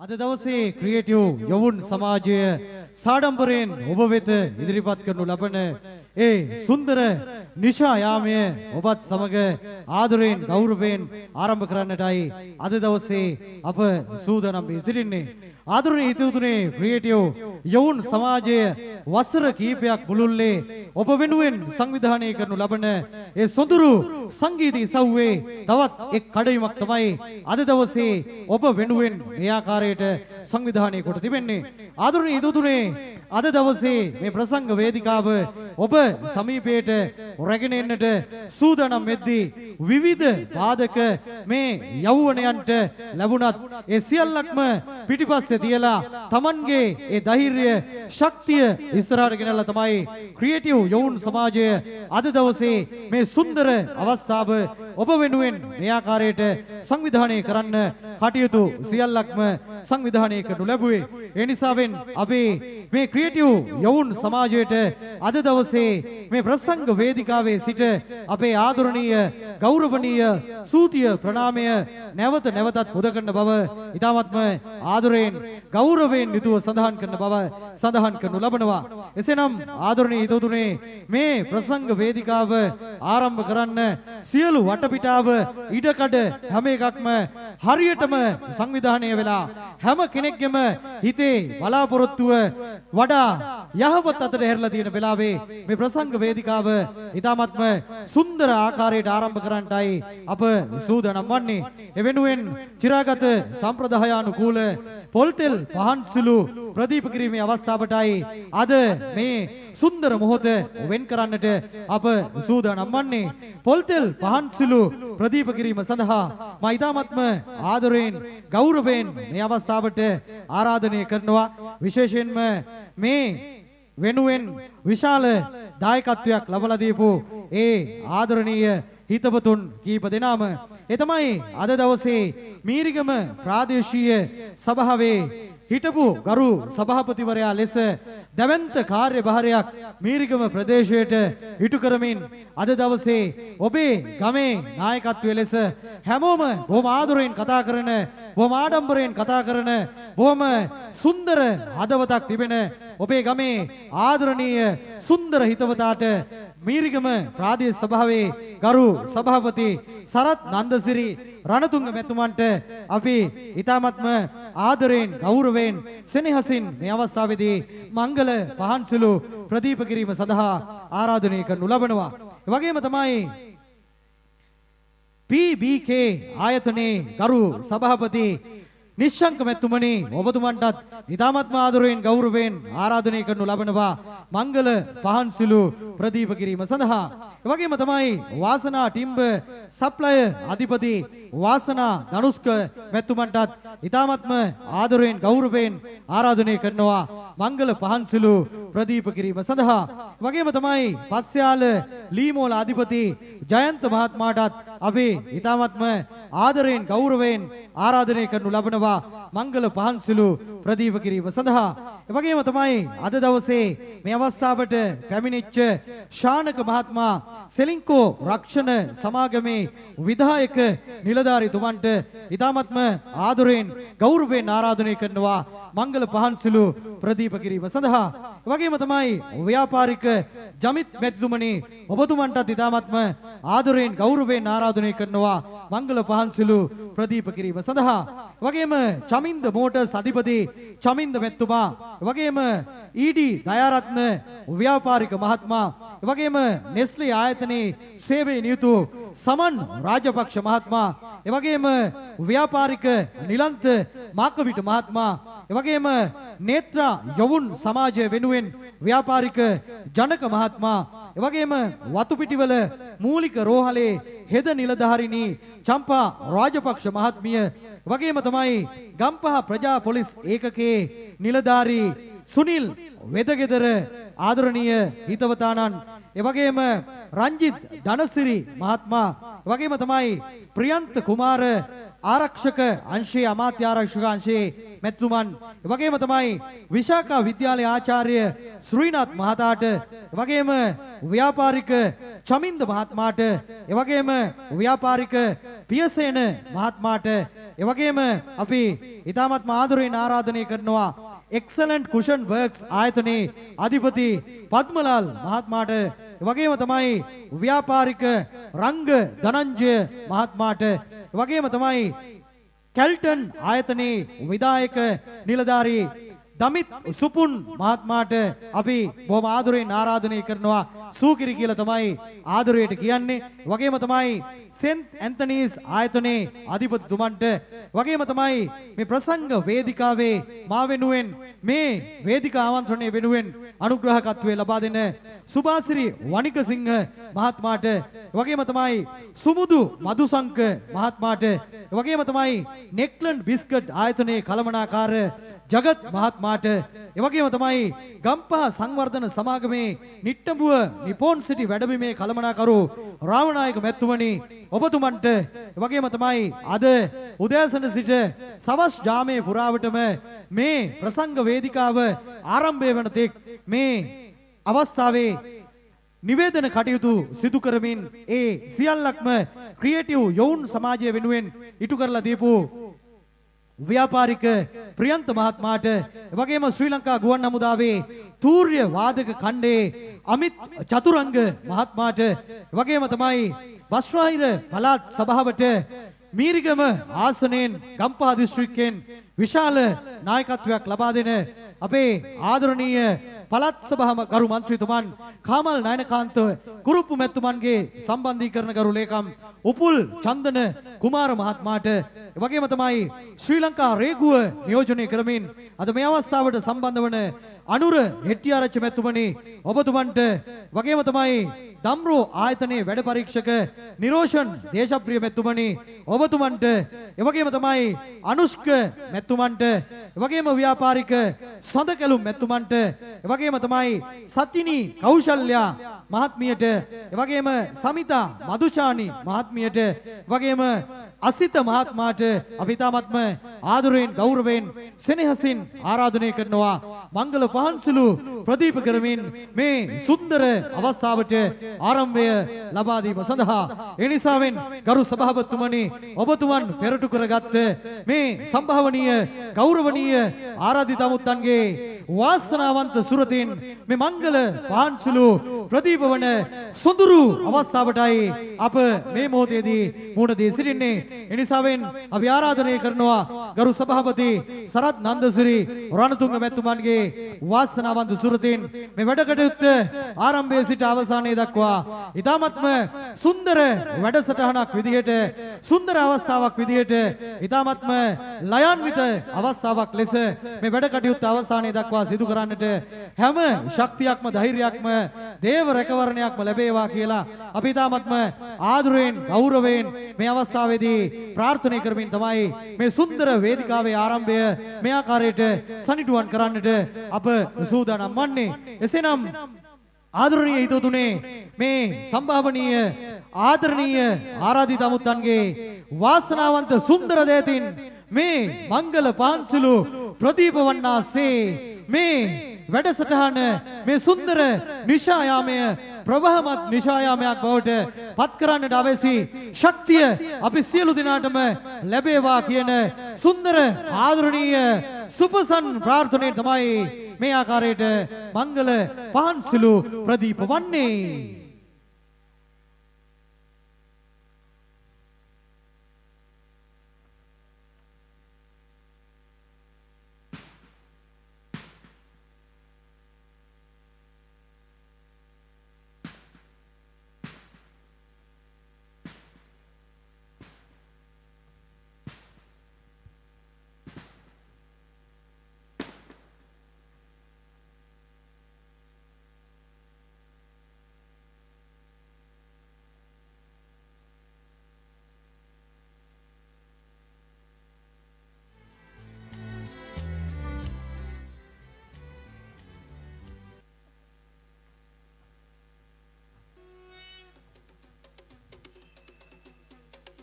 අද දවසේ ක්‍රියේටිව් යවුන් සමාජය සාඩම්බරයෙන් ඔබ වෙත ඉදිරිපත් කරනු ලබන ඒ සුන්දර නිශා යාමය ඔබත් සමග ආදරයෙන් ගෞරවයෙන් ආරම්භ කරන්නටයි අද දවසේ අප සූදානම් වී සිටින්නේ. ආදරණීය හිතවතුනේ ක්‍රියේටිව් යවුන් සමාජය වසර කිහිපයක් මුළුල්ලේ ඔබ වෙනුවෙන් සංවිධානය කරනු ලබන ඒ සොඳුරු සංගීත ඉසව්වේ තවත් එක් කඩයිමක් තමයි අද දවසේ ඔබ වෙනුවෙන් මේ ආකාරයට සංවිධානය කොට තිබෙන්නේ. ආදරණීය හිතවතුනේ අද දවසේ මේ ප්‍රසංග වේදිකාව ඔබ සමීපයට රැගෙන එන්නට සූදානම් වෙද්දී විවිධ බාධක මේ යෞවනයන්ට ලැබුණත් ඒ සියල්ලක්ම පිටිපස්සේ තියලා Tamanගේ ඒ ධෛර්යය ශක්තිය ඉස්සරහට ගෙනල්ලා තමයි ක්‍රියේටිව් යෞවන සමාජය අද දවසේ මේ සුන්දර අවස්ථාව ඔබ වෙනුවෙන් මේ ආකාරයට සංවිධානය කරන්න කටයුතු සියල්ලක්ම සංවිධානය කරනු ලැබුවේ. ඒ නිසාවෙන් අපේ මේ ක්‍රියේටිව් යෞවන සමාජයට අද දවසේ මේ ප්‍රසංග වේදිකාවේ සිට අපේ ආදරණීය ගෞරවනීය සූතිය ප්‍රණාමය නැවත නැවතත් පුද කරන බව ඉතාමත්ම ආදරයෙන් ගෞරවයෙන් යුතුව සඳහන් කරන බව සඳහන් කරනු ලබනවා. එසේනම් ආදරණීය හිතවතුනේ මේ ප්‍රසංග වේදිකාව ආරම්භ කරන්න සියලු වටපිටාව ඉඩකඩ හැම එකක්ම හරියටම සංවිධානය වෙලා හැම කෙනෙක්ගේම හිතේ බලාපොරොත්තුව වඩා යහපත් අතට හැරලා තියෙන වෙලාවේ මේ ප්‍රසංග වේදිකාව ඉතාමත්ම සුන්දර ආකාරයට ආරම්භ කරන්නටයි අප සූදානම් වන්නේ. එවෙනුවෙන් චිරාගත සම්ප්‍රදායානුකූල පොල්තෙල් පහන් සුළු ප්‍රදීප කිරීමේ අවස්ථාවටයි අද මේ සුන්දර මොහොත වෙන් කරන්නට අප සූදානම් වන්නේ. පොල්තෙල් පහන් සුළු ප්‍රදීප කිරීම සඳහා මා ඉතාමත්ම ආදරයෙන් ගෞරවයෙන් මේ අවස්ථාවට ආරාධනය කරනවා. විශේෂයෙන්ම මේ වෙනුවෙන් විශාල දායකත්වයක් ලබලා දීපු ඒ ආදරණීය හිතවතුන් කීප දෙනාම ඒ තමයි අද දවසේ මීරිගම ප්‍රාදේශීය සභාවේ හිටපු ගරු සභාපතිවරයා ලෙස දැවැන්ත කාර්යභාරයක් මීරිගම ප්‍රදේශයට ඉටු කරමින් අද දවසේ ඔබේ ගමේ නායකත්වයේ ලෙස හැමෝම බොහොම ආදරයෙන් කතා කරන බොහොම ආඩම්බරයෙන් කතා කරන බොහොම සුන්දර හදවතක් තිබෙන ඔබේ ගමේ ආදරණීය සුන්දර හිතවතාට මීරිගම ප්‍රාදේශ සභාවේ ගරු සභාපති සරත් නන්දසිරි රණතුංග මැතිතුමන්ට අපි ඊ타මත්ම ආදරයෙන් ගෞරවයෙන් සෙනෙහසින් මේ අවස්ථාවේදී මංගල පහන් සුළු ප්‍රදීප කිරීම සඳහා ආරාධනය කරනු ලබනවා. ඒ වගේම තමයි PBK ආයතනයේ ගරු සභාපති නිශ්ශංක මැතිතුමනි ඔබතුමන්ටත් ඊ타මත්ම ආදරයෙන් ගෞරවයෙන් ආරාධනය කරනු ලබනවා මංගල පහන් සුළු ප්‍රදීප කිරීම සඳහා. ඒ වගේම තමයි වාසනා ටිම්බර් සප්ලයර් අධිපති වාසනා ධනුෂ්ක මැතිතුමන්ටත් ඊ타මත්ම ආදරයෙන් ගෞරවයෙන් ආරාධනය කරනවා මංගල පහන් සුළු ප්‍රදීප කිරීම සඳහා. ඒ වගේම තමයි පස්යාල ලීමෝල අධිපති ජයන්ත මහත්මයාටත් අපි ඊ타මත්ම ආදරයෙන් ගෞරවයෙන් ආරාධනය කරනු ලබනවා මංගල පහන් සුළු ප්‍රදීප කිරීම සඳහා. ඒ වගේම තමයි අද දවසේ මේ අවස්ථාවට පැමිණිච්ච ශානක මහත්මයා සෙලින්කෝ රක්ෂණ සමාගමේ විධායක නිලධාරීතුමන්ට ඊ타මත්ම ආදරයෙන් ගෞරවයෙන් ආරාධනය කරනවා මංගල පහන් සුළු ප්‍රදීප කිරීම සඳහා. ඒ වගේම තමයි ව්‍යාපාරික ජමිත් මැතිතුමනි ඔබතුමන්ටත් ඊ타මත්ම ආදරයෙන් ගෞරවයෙන් ආරාධනය කරනවා මංගල පහන් සුළු ප්‍රදීප කිරීම සඳහා. ඒ වගේම චමින්ද මෝටර්ස් අධිපති චමින්ද මැතිතුමා, ඒ වගේම ඊඩි දයාරත්න ව්‍යාපාරික මහත්මයා, ඒ වගේම නෙස්ලේ ආයතනයේ සේවයේ නියුතු සමන් රාජපක්ෂ මහත්මයා, ඒ වගේම ව්‍යාපාරික නිලන්ත මාකවිට මහත්මයා, ඒ වගේම නේත්‍රා යවුන් සමාජය වෙනුවෙන් ව්‍යාපාරික ජනක මහත්මයා, ඒ වගේම වතුපිටිවල මූලික රෝහලේ හෙද නිලධාරිනී චම්පා රාජපක්ෂ මහත්මිය, වගේම තමයි ගම්පහ ප්‍රජා පොලිස් ඒකකයේ නිලධාරී සුනිල් වෙදගෙදර ආදරණීය හිතවතානන්, ඒ වගේම රංජිත් ධනසිරි මහත්මයා, වගේම තමයි ප්‍රියන්ත කුමාර ආරක්ෂක අංශයේ අමාත්‍ය ආරක්ෂක අංශයේ මැතිතුමන්, වගේම තමයි විශාඛා විද්‍යාලයේ ආචාර්ය ශ්‍රීනාත් මහතාට, වගේම ව්‍යාපාරික චමින්ද මහත්මයාට, වගේම ව්‍යාපාරික පියසේන මහත්මයාට, ඒ වගේම අපි ඊටමත් ආදරයෙන් ආරාධනය කරනවා excellent cushion works ආයතනයේ අධිපති පද්මලාල් මහත්මයාට ඒ වගේම තමයි ව්‍යාපාරික රංග ධනංජය මහත්මයාට ඒ වගේම තමයි කැල්ටන් ආයතනයේ විධායක නිලධාරී දමිත් සුපුන් මහත්මයාට අපි බොහොම ආදරයෙන් ආරාධනය කරනවා සූකිරි කියලා තමයි ආදරයට කියන්නේ. වගේම තමයි සෙන්ට් ඇන්තනීස් ආයතනයේ අධිපතිතුමන්ට වගේම තමයි මේ ප්‍රසංග වේදිකාවේ මා වෙනුවෙන් මේ වේදිකා ආමන්ත්‍රණය වෙනුවෙන් අනුග්‍රහකත්වයේ ලබා දෙන සුභාසිරි වණිකසිංහ මහත්මයාට වගේම තමයි සුමුදු මදුසංක මහත්මයාට වගේම තමයි නෙක්ලන්ඩ් බිස්කට් ආයතනයේ කළමනාකාර ජගත් මහත්මයාට එවැගේම තමයි ගම්පහ සංවර්ධන සමාගමේ නිට්ටඹුව නිපොන් සිටි වැඩබිමේ කළමනාකරු රාමනායක මැතිතුමනි ඔබතුමන්ට එවැගේම තමයි අද උදෑසන සිට සවස් ජාමයේ පුරාවටම මේ ප්‍රසංග වේදිකාව ආරම්භය වන තෙක් මේ අවස්ථාවේ නිවේදන කටයුතු සිදු කරමින් ඒ සියල්ලක්ම ක්‍රියේටිව් යොවුන් සමාජය වෙනුවෙන් ඉටු කරලා දීපු ව්‍යාපාරික ප්‍රියන්ත මහත්මයාට එවැගේම ශ්‍රී ලංකා ගුවන් හමුදාවේ තූර්ය වාදක ඛණ්ඩයේ අමිත් චතුරංග මහත්මයාට එවැගේම තමයි වස්ත්‍රාහිර පළාත් සභාවට මීරිගම ආසනයෙන් ගම්පහ දිස්ත්‍රික්කයෙන් විශාල නායකත්වයක් ලබා දෙන අපේ ආදරණීය පළාත් සභා ගරු මන්ත්‍රීතුමන් කාමල් නයනකාන්ත කුරුප්පු මැතිතුමන්ගේ සම්බන්ධීකරණ ගරු ලේකම් උපුල් චන්දන කුමාර මහත්මයාට එවැගේම තමයි ශ්‍රී ලංකා රේගුව නියෝජනය කරමින් අද මේ අවස්ථාවට සම්බන්ධ වන අනුර හෙට්ටිආරච්චි මැතිතුමනි ඔබතුමන්ට වගේම තමයි දම්රෝ ආයතනයේ වැඩ පරීක්ෂක නිරෝෂන් දේශප්‍රිය මැතිතුමනි ඔබතුමන්ට එවැගේම තමයි අනුෂ්ක මැතිතුමන්ට එවැගේම ව්‍යාපාරික සඳකැලුම් මැතිතුමන්ට එවැගේම තමයි සත්‍යිනී කෞශල්‍යා මහත්මියට එවැගේම සමිතා මදුෂානි මහත්මියට එවැගේම අසිත මහත්මයාට අපි තාමත්ම ආදරයෙන් ගෞරවයෙන් සෙනෙහසින් ආරාධනය කරනවා මංගල පහන්සලු ප්‍රදීප කරමින් මේ සුන්දර අවස්ථාවට ආරම්භය ලබා දීම සඳහා ඒ නිසාවෙන් ගරු සභාපතිතුමනි ඔබතුමන් පෙරටු කරගත්ත මේ සම්භාවනීය ගෞරවනීය ආරාධිත අමුත්තන්ගේ වාසනාවන්ත සුරතින් මේ මංගල පහන්සලු ප්‍රදීප වන සොඳුරු අවස්ථාවටයි අප මේ මොහොතේදී මුණ දී සිටින්නේ. එනිසාවෙන් අපි ආරාධනය කරනවා ගරු සභාපති සරත් නන්දසිරි රණතුංග මැතිතුමන්ගේ වාසනාවන්ත සුරතින් මේ වැඩ කටයුත්ත ආරම්භයේ සිට අවසානයේ දක්වා ඊ타මත්ම සුන්දර වැඩසටහනක් විදිහට සුන්දර අවස්ථාවක් විදිහට ඊ타මත්ම ලයාන්විත අවස්ථාවක් ලෙස මේ වැඩ කටයුත්ත අවසානයේ දක්වා සිදු කරන්නට හැම ශක්තියක්ම ධෛර්යයක්ම දේව රැකවරණයක්ම ලැබේවා කියලා අපි ඊ타මත්ම ආදරයෙන් ගෞරවයෙන් මේ අවස්ථාවේදී ප්‍රාර්ථනා කරමින් තමයි මේ සුන්දර වේදිකාවේ ආරම්භය මේ ආකාරයට සනිටුවන් කරන්නට අප සූදානම් වන්නේ. එසේනම් ආදරණීය හිතවතුනේ මේ සම්භාවනීය ආදරණීය ආරාධිත අමුත්තන්ගේ වාසනාවන්ත සුන්දර දේතින් මේ මංගල පාන්සලු ප්‍රදීප වන්නාසේ මේ වැඩසටහන මේ සුන්දර නිශායාමය ප්‍රභාමත් නිශායාමයක් බවට පත් කරන්නට අවශ්‍ය ශක්තිය අපි සියලු දෙනාටම ලැබේවා කියන සුන්දර ආදරණීය සුපසන් ප්‍රාර්ථනාවෙන් තමයි මේ ආකාරයට මංගල පාන්සලු ප්‍රදීප වන්නේ.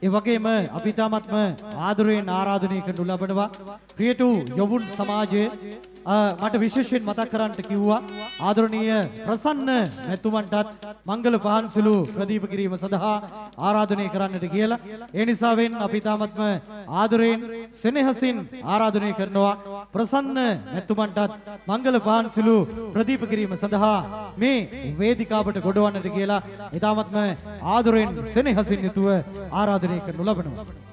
ඒ වගේම අපි තාමත්ම ආදරයෙන් ආරාධනය කරනු ලබනවා ක්‍රියේටිව් යොවුන් සමාජයේ මට විශේෂයෙන් මතක් කරන්නට කිව්වා ආදරණීය ප්‍රසන්න මෙතුමන්ටත් මංගල පහන්සිලු ප්‍රදීප කිරීම සඳහා ආරාධනය කරන්නට කියලා. ඒ නිසාවෙන් අපි තාමත්ම ආදරයෙන් සෙනෙහසින් ආරාධනය කරනවා ප්‍රසන්න මෙතුමන්ටත් මංගල පහන්සිලු ප්‍රදීප කිරීම සඳහා මේ වේදිකාවට ගොඩවන්නට කියලා ඊ타මත්ම ආදරයෙන් සෙනෙහසින් යුතුව ආරාධනය කරනු ලබනවා.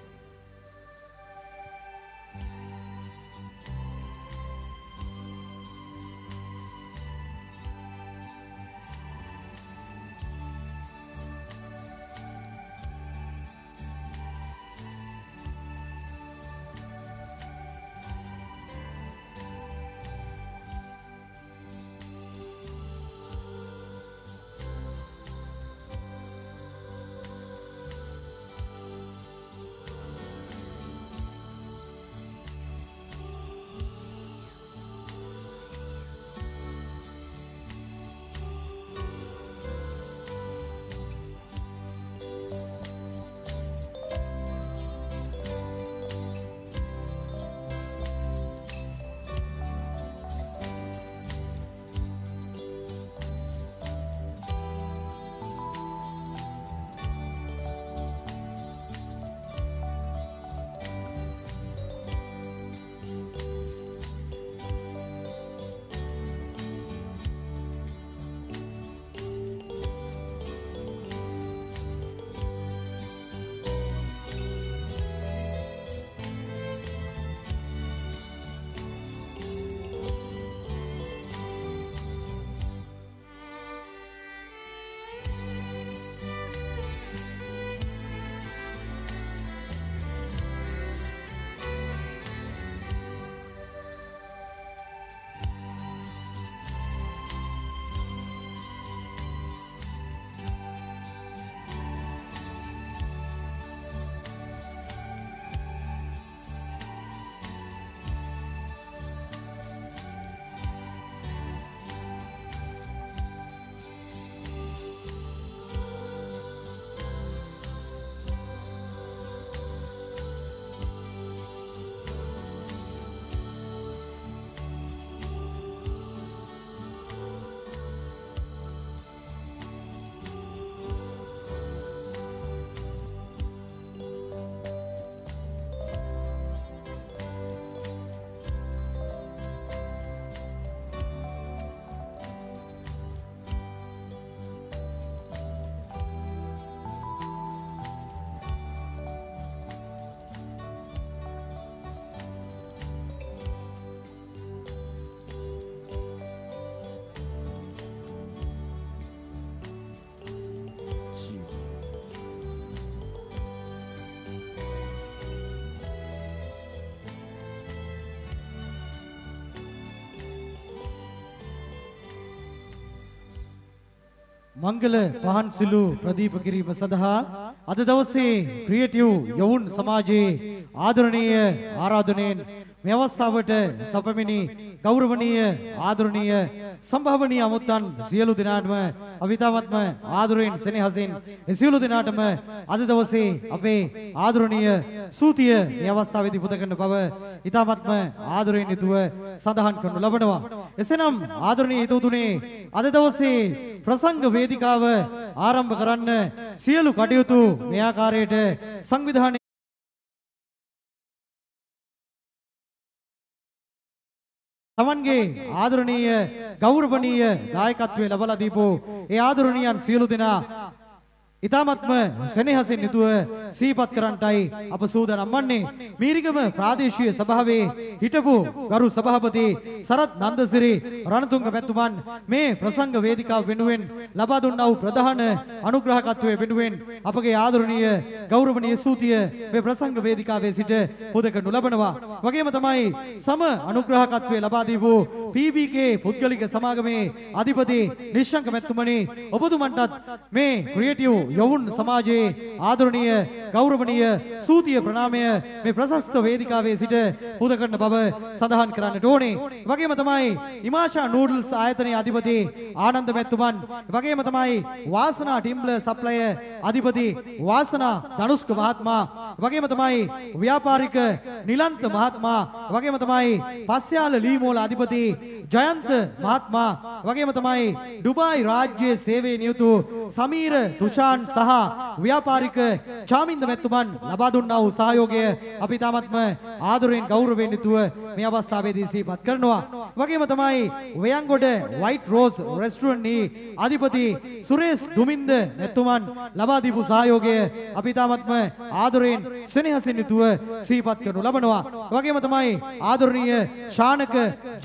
මංගල පහන්සිලු ප්‍රදීප කිරීම සඳහා අද දවසේ ක්‍රියේටිව් යවුන් සමාජයේ ආදරණීය ආරාධනෙන් මේ අවස්ථාවට සපමිනි ගෞරවනීය ආදරණීය සම්භාවනීය අමුත්තන් සියලු දෙනාටම අවිතාවත්ම ආදරයෙන් සෙනෙහසින් සියලු දෙනාටම අද දවසේ අපේ ආදරණීය සූතිය මේ අවස්ථාවේදී පුද කරන බව ඊ타ත්ම ආදරයෙන් යුතුව සඳහන් කරනු ලබනවා. එසේනම් ආදරණීය හිතවතුනේ අද දවසේ ප්‍රසංග වේදිකාව ආරම්භ කරන්න සියලු කටයුතු මේ ආකාරයට සංවිධානය තමන්ගේ ආදරණීය ගෞරවනීය දායකත්වයේ ලබලා දීපෝ ඒ ආදරණීයන් සියලු දෙනා ඊ타ත්ම සෙනෙහසින් යුතුව සීපත් කරන්නටයි අප සූදානම් වන්නේ. මීරිගම ප්‍රාදේශීය සභාවේ හිටපු ගරු සභාපති සරත් නන්දසිරි රණතුංග මැතිතුමන් මේ ප්‍රසංග වේදිකාව වෙනුවෙන් ලබා දුන්නා වූ ප්‍රධාන අනුග්‍රහකත්වයේ වෙනුවෙන් අපගේ ආදරණීය ගෞරවනීය සූතිය මේ ප්‍රසංග වේදිකාවේ සිට පුද කරනු ලබනවා. වගේම තමයි සම අනුග්‍රහකත්වයේ ලබා දීපු PBK පුද්ගලික සමාගමේ අධිපති නිශ්ශංක මැතිතුමනි ඔබතුමන්ටත් මේ ක්‍රියේටිව් යවුන් සමාජයේ ආදරණීය ගෞරවනීය සූතිය ප්‍රණාමය මේ ප්‍රශස්ත වේදිකාවේ සිට පුද කරන බව සඳහන් කරන්නට ඕනේ. වගේම තමයි ඉමාෂා නූඩල්ස් ආයතනයේ අධිපති ආනන්ද මැතිතුමන්, වගේම තමයි වාසනා ටිම්බ්ලර් සප්ලයර් අධිපති වාසනා ධනුෂ්ක මහත්මයා, වගේම තමයි ව්‍යාපාරික නිලන්ත මහත්මයා, වගේම තමයි පස්යාල ලීමෝල අධිපති ජයන්ත මහත්මයා, වගේම තමයි ඩුබායි රාජ්‍යයේ සේවයේ නියුතු සමීර තුෂාන් සහ ව්‍යාපාරික චාමින්ද මැතිතුමන් ලබා දුන්නා වූ සහයෝගය අපි තාමත්ම ආදරයෙන් ගෞරවයෙන් යුතුව මේ අවස්ථාවේදී සිහිපත් කරනවා. වගේම තමයි වයංගොඩ වයිට් රෝස් රෙස්ටුරන්ට්නි අධිපති සුරේෂ් දුමින්ද මැතිතුමන් ලබා දීපු සහයෝගය අපි තාමත්ම ආදරයෙන් සෙනෙහසින් යුතුව සිහිපත් කරනු ලබනවා. වගේම තමයි ආදරණීය ශානක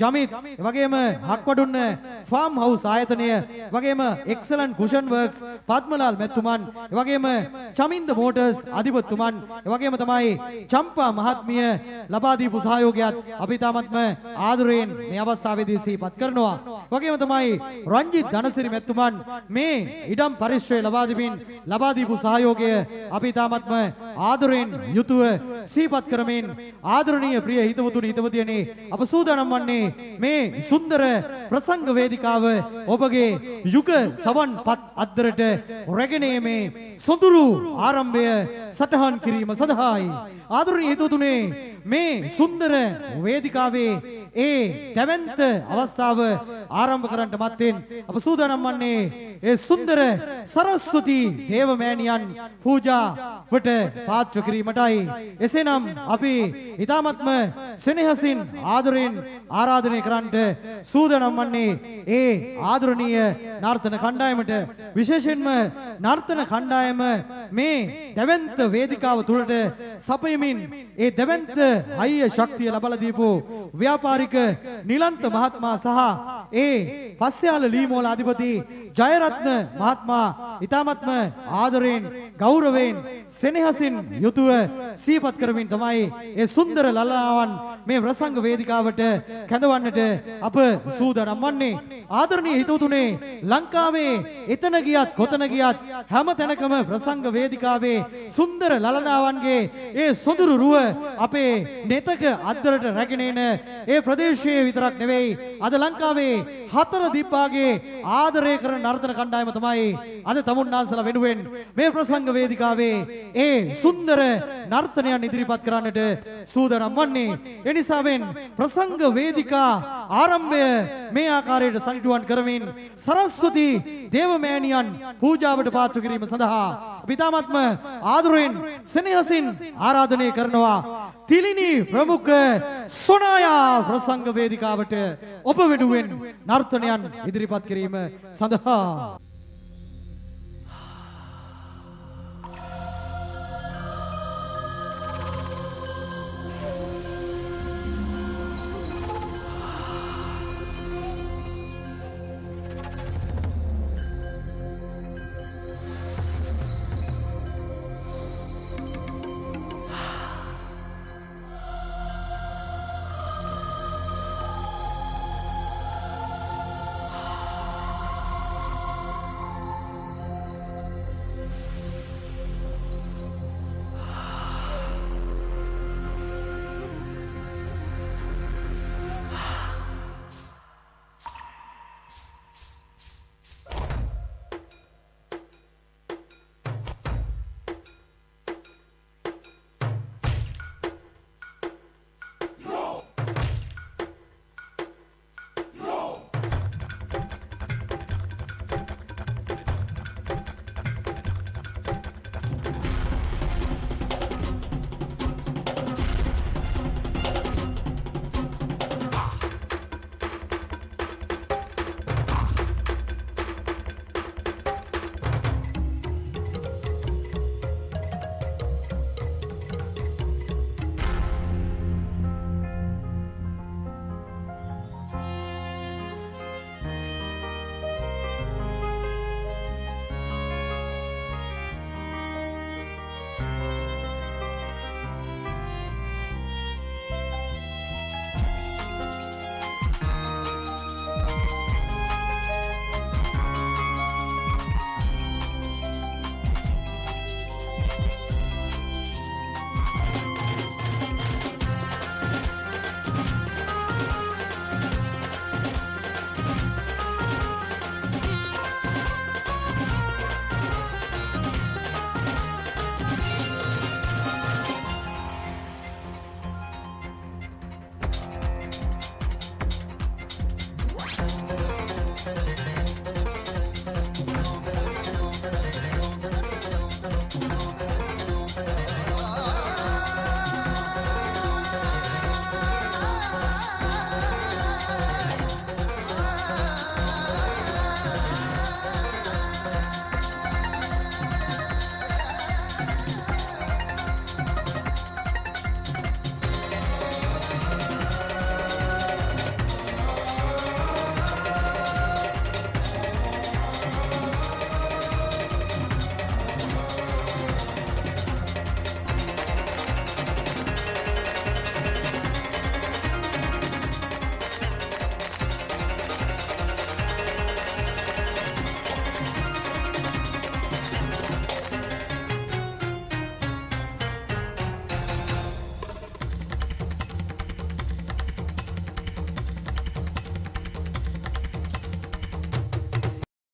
ජමිත්, වගේම හක්වඩුන්න ෆාම් හවුස් ආයතනය, වගේම එක්සලන්ට් කුෂන් වර්ක්ස් පද්මලාල් මැතිතුමන්, වගේම චමින්ද මෝටර්ස් අධිපතිතුමන්, වගේම තමයි චම්පා මහත්මිය ලබා දීපු සහයෝගයත් අපි තාමත්ම ආදරයෙන් මේ අවස්ථාවේදී සිහිපත් කරනවා. වගේම තමයි රංජිත් ධනසිරි මැතිතුමන් මේ ඉඩම් පරිශ්‍රය ලබා දෙමින් ලබා දීපු සහයෝගය අපි තාමත්ම ආදරයෙන් යුතුව සිහිපත් කරමින් ආදරණීය ප්‍රිය හිතවතුනි හිතවතියනි අප සූදානම් වන්නේ මේ සුන්දර ප්‍රසංග වේදිකාව ඔබගේ යුග සවන්පත් අද්දරට රැගෙන මේ සොඳුරු ආරම්භය සටහන් කිරීම සඳහායි. ආදරණීය හිතවතුනි මේ සුන්දර වේදිකාවේ ඒ දැවැන්ත අවස්ථාව ආරම්භ කරන්නට මත්තෙන් අප සූදානම් වන්නේ ඒ සුන්දර සරස්වති දේවමෑණියන් පූජාවට පාත්‍ර කිරීමටයි. එසේනම් අපි ඊ타මත්ම සෙනෙහසින් ආදරයෙන් ආරාධනය කරන්නට සූදානම් වන්නේ ඒ ආදරණීය නර්තන කණ්ඩායමට. විශේෂයෙන්ම නර්තන කණ්ඩායම මේ දැවැන්ත වේදිකාව තුළට සපයමින් ඒ දැවැන්ත හයිය ශක්තිය ලබා දීපු ව්‍යාපාරික නිලන්ත මහත්මයා සහ ඒ පස්යාල ලීමෝල අධිපති ජයරත්න මහත්මයා ඊ타මත්ම ආදරයෙන් ගෞරවයෙන් සෙනෙහසින් යුතුව සිහිපත් කරමින් තමයි ඒ සුන්දර ලලනාවන් මේ ප්‍රසංග වේදිකාවට කැඳවන්නට අප සූදානම් වන්නේ. ආදරණීය හිතවතුනේ ලංකාවේ එතන ගියත් කොතන ගියත් හැම තැනකම ප්‍රසංග වේදිකාවේ සුන්දර ලලනාවන්ගේ ඒ සොඳුරු රුව අපේ නෙතක අද්දරට රැගෙන එන ඒ ප්‍රදේශයේ විතරක් නෙවෙයි අද ලංකාවේ හතර දිප්පාගේ ආදරය කරන නර්තන කණ්ඩායම තමයි අද තමුන්නාන්සලා වෙනුවෙන් මේ ප්‍රසංග වේදිකාවේ ඒ සුන්දර නර්තනයන් ඉදිරිපත් කරන්නට සූදානම් වන්නේ. එනිසාවෙන් ප්‍රසංග වේදිකා ආරම්භය මේ ආකාරයට සනිටුවන් කරමින් සරස්වති දේවමෑණියන් පූජාවට පාත්‍ර කිරීම සඳහා පිතාමත්ම ආදරයෙන් සෙනෙහසින් ආරාධනය කරනවා තිලිනි ප්‍රමුඛ සොනායා ප්‍රසංග වේදිකාවට ඔබ වෙනුවෙන් නර්තනයන් ඉදිරිපත් කිරීම සඳහා.